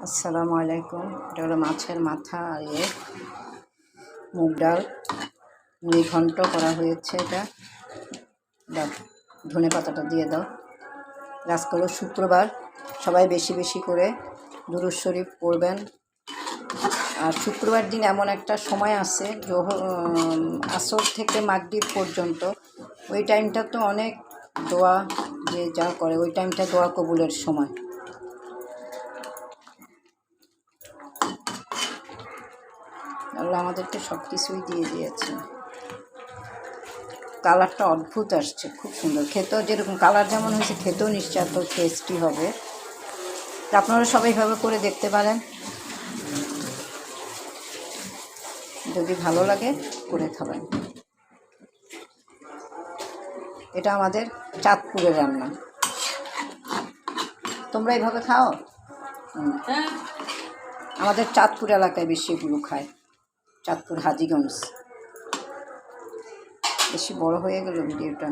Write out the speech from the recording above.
আসসালামু আলাইকুম। এটা হলো মাছের মাথা আর মুগ ডাল মুড়ি ঘন্ট করা হয়েছে। এটা দাও, ধনে পাতাটা দিয়ে দাও। আজকে হলো শুক্রবার, সবাই বেশি বেশি করে দুরূদ শরীফ পড়বেন। আর শুক্রবার দিন এমন একটা সময় আছে আসর থেকে মাগরিব পর্যন্ত, ওই টাইমটা তো অনেক দোয়া যে যা করে, ওই টাইমটা দোয়া কবুলের সময়। আল্লাহ আমাদেরকে সব কিছুই দিয়ে দিয়েছে। কালারটা অদ্ভুত আসছে, খুব সুন্দর। খেতেও যেরকম কালার যেমন হয়েছে, খেতেও নিশ্চয় এত টেস্টি হবে। আপনারা সবাই এইভাবে করে দেখতে পারেন, যদি ভালো লাগে করে খাবেন। এটা আমাদের চাঁদপুরের রান্না। তোমরা এইভাবে খাও? আমাদের চাঁদপুর এলাকায় বেশি এগুলো খায়, চাঁদপুর হাজীগঞ্জ। বেশি বড় হয়ে গেল ভিডিওটা।